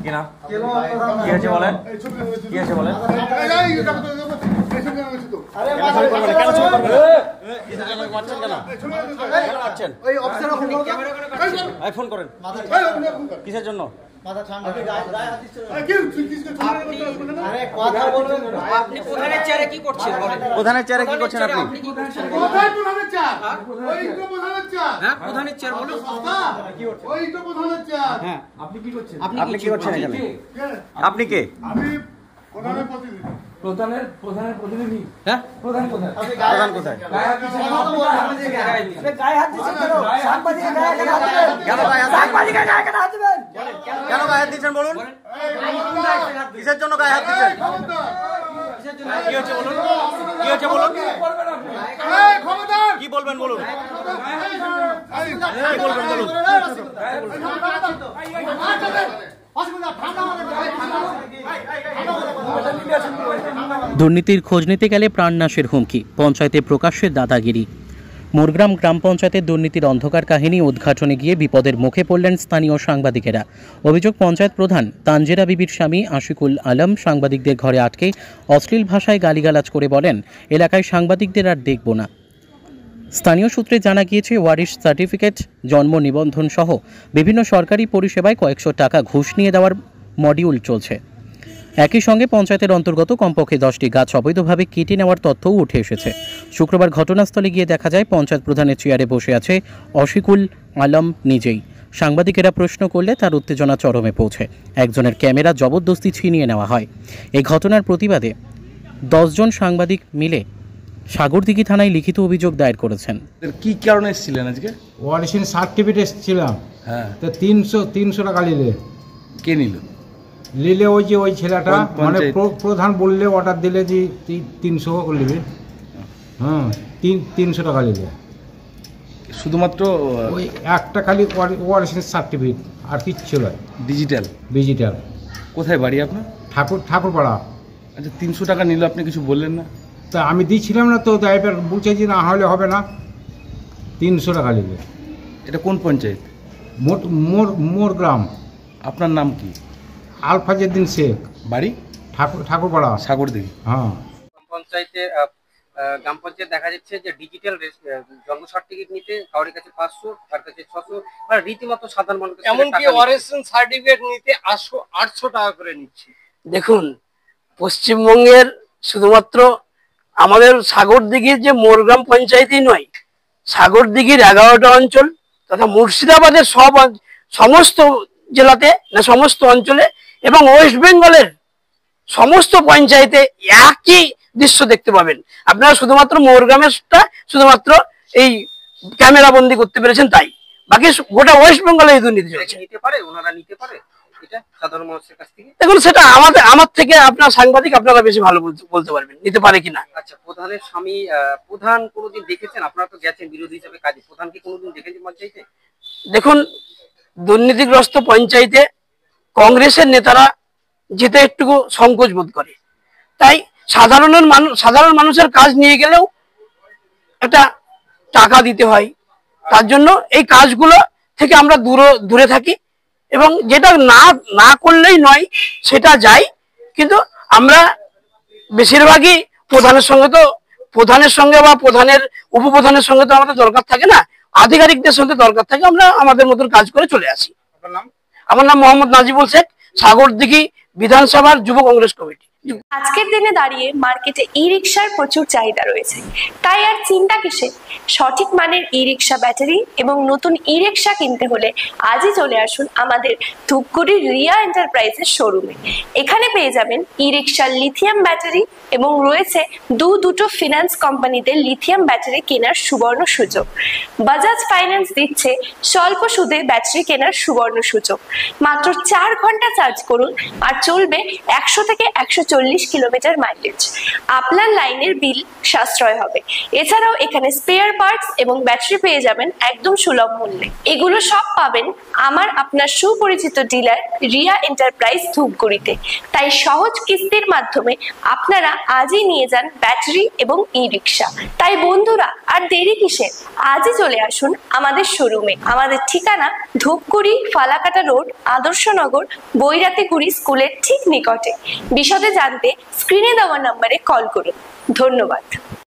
কি না কি আছে বলেন, কি আছে বলেন। ফোন করেন কিসের জন্য? প্রধানের চেয়ারে কি করছেন আপনি? প্রধানের চেয়ার বলুন। আপনি কি করছেন এখানে? আপনি কে? প্রধানের প্রতিনিধি। হ্যাঁ, প্রধান কোথায়? প্রধান কোথায়? কেন গায়ে হাত দিচ্ছেন বলুন? কিসের জন্য গায়ে হাত দিচ্ছেন? কি হচ্ছে বলুন? কি হচ্ছে বলুন? কি বলবেন বলুন? কি বলবেন বলুন? দুর্নীতির খোঁজ নিতে গেলে প্রাণনাশের হুমকি, পঞ্চায়েতে প্রকাশ্যে দাদাগিরি। মোরগ্রাম গ্রাম পঞ্চায়েতের দুর্নীতির অন্ধকার কাহিনী উদ্ঘাটনে গিয়ে বিপদের মুখে পড়লেন স্থানীয় সাংবাদিকেরা। অভিযোগ, পঞ্চায়েত প্রধান তানজিরা বিবির স্বামী আশিকুল আলম সাংবাদিকদের ঘরে আটকে অশ্লীল ভাষায় গালিগালাজ করে বলেন, এলাকায় সাংবাদিকদের আর দেখব না। স্থানীয় সূত্রে জানা গিয়েছে, ওয়ারিশ সার্টিফিকেট, জন্ম নিবন্ধন সহ বিভিন্ন সরকারি পরিষেবায় কয়েকশো টাকা ঘুষ নিয়ে দেওয়ার মডিউল চলছে। একই সঙ্গে পঞ্চায়েতের অন্তর্গত কমপক্ষে 10টি গাছ অবৈধভাবে কেটে নেওয়ার তথ্যও উঠে এসেছে। শুক্রবার ঘটনাস্থলে গিয়ে দেখা যায় পঞ্চায়েত প্রধানের চেয়ারে বসে আছে আশিকুল আলম নিজেই। সাংবাদিকেরা প্রশ্ন করলে তার উত্তেজনা চরমে পৌঁছে। একজনের ক্যামেরা জবরদস্তি ছিনিয়ে নেওয়া হয়। এই ঘটনার প্রতিবাদে 10 জন সাংবাদিক মিলে সাগরদিঘি থানায় লিখিত অভিযোগ দায়ের করেছেন। কি কারণে এসেছিলেন আজকে? ওয়ারিশন সার্টিফিকেট এসেছিলাম। হ্যাঁ, তো 300 টাকা নিলে। কে নিল? নিলে ওই ছেলেটা, মানে প্রধান বললে অর্ডার দিলে যে 300 নেবে। হ্যাঁ, 300 টাকা নিলে। শুধুমাত্র ওই একটা খালি ওয়ারিশন সার্টিফিকেট, আর কিচ্ছু নয়। ডিজিটাল। কোথায় বাড়ি আপনার? ঠাকুরপাড়া। আচ্ছা, 300 টাকা নিল, আপনি কিছু বললেন না? তা আমি দিচ্ছিলাম না তো, তাই এবার বলছে যে না হলে হবে না, 300 টাকা নিলে। এটা কোন পঞ্চায়েত? মোর গ্রাম। আপনার নাম কি? আলফাজউদ্দিন শেখ। বাড়ি? ঠাকুরপাড়া, সাগরদিঘি। হ্যাঁ। পঞ্চায়েতে গ্রাম পঞ্চায়েত দেখা যাচ্ছে যে ডিজিটাল জন্ম সার্টিফিকেট নিতে কারোর কাছে 500, তার কাছে 600, মানে রীতিমতো সাধারণ মানুষ, এমনকি ওয়ারিশন সার্টিফিকেট নিতে 800 টাকা করে নিচ্ছে। দেখুন, পশ্চিমবঙ্গের শুধুমাত্র আমাদের সাগরদিঘির যে মোরগ্রাম পঞ্চায়েতই নয়, সাগরদিঘির 11টা অঞ্চল তথা মুর্শিদাবাদের সমস্ত জেলাতে, না সমস্ত অঞ্চলে, এবং ওয়েস্ট বেঙ্গলের সমস্ত পঞ্চায়েতে একই দৃশ্য দেখতে পাবেন। আপনারা শুধুমাত্র মোরগ্রামেরটা শুধুমাত্র এই ক্যামেরা বন্দি করতে পেরেছেন, তাই বাকি গোটা ওয়েস্ট বেঙ্গলে এই দুর্নীতি চলছে। নিতে পারে, ওনারা নিতে পারে এটা সাধারণ মানুষের কাছ থেকে। দেখুন, সেটা আমার থেকে আপনার সাংবাদিক, আপনারা বেশি ভালো বলতে পারবেন নিতে পারে কিনা। আচ্ছা, প্রধানের স্বামী, প্রধান কোনোদিন দেখেছেন? আপনারা তো গেছেন বিরোধী হিসেবে কাজে, প্রধানকে কোনোদিন দেখেছেন পঞ্চায়েতে? দেখুন, দুর্নীতিগ্রস্ত পঞ্চায়েতে কংগ্রেসের নেতারা যেতে একটু সংকোচ বোধ করে, তাই সাধারণ মানুষের কাজ নিয়ে গেলেও একটা টাকা দিতে হয়। তার জন্য এই কাজগুলো থেকে আমরা দূরে থাকি, এবং যেটা না করলেই নয় সেটা যাই। কিন্তু আমরা বেশিরভাগই প্রধানের সঙ্গে বা প্রধানের উপপ্রধানের সঙ্গে তো আমাদের দরকার থাকে না, আধিকারিকদের সঙ্গে দরকার থাকে। আমরা আমাদের মতন কাজ করে চলে আসি। আমার নাম মোহাম্মদ নাজিবুল শেখ, সাগরদিঘি বিধানসভার যুব কংগ্রেস কমিটি। আজকের দিনে দাঁড়িয়ে মার্কেটে ই রিকশার প্রচুর চাহিদা রয়েছে, তাই আর চিন্তা কিসে? সঠিক মানের ই রিকশা ব্যাটারি এবং নতুন ই রিকশা কিনতে হলে আজই চলে আসুন আমাদের ধূপগুড়ির রিয়া এন্টারপ্রাইজের শোরুমে। এখানে পেয়ে যাবেন ই রিকশার লিথিয়াম ব্যাটারি, এবং রয়েছে দুটো ফিনান্স কোম্পানিতে লিথিয়াম ব্যাটারি কেনার সুবর্ণ সুযোগ। বাজাজ ফাইন্যান্স দিচ্ছে স্বল্প সুদে ব্যাটারি কেনার সুবর্ণ সুযোগ। মাত্র 4 ঘন্টা চার্জ করুন আর চলবে 100 থেকে 140 40 কিলোমিটার মাইলেজ। আপনার লাইনের বিল সাশ্রয় হবে। এছাড়াও এখানে স্পেয়ার পার্টস এবং ব্যাটারি পেয়ে যাবেন একদম সুলভ মূল্যে। এগুলো সব পাবেন আমার আপনার সুপরিচিত ডিলার রিয়া এন্টারপ্রাইজ ধূপগুড়িতে। তাই সহজ কিস্তির মাধ্যমে আপনারা আজই নিয়ে যান ব্যাটারি এবং ই রিক্সা। তাই বন্ধুরা আর দেরি কিসের, আজই চলে আসুন আমাদের শোরুমে। আমাদের ঠিকানা ধূপগুড়ি ফালাকাটা রোড, আদর্শনগর, বৈরাতিগুড়ি স্কুলের ঠিক নিকটে। বিশদে জানতে স্ক্রিনে দেওয়া নম্বরে কল করুন। ধন্যবাদ।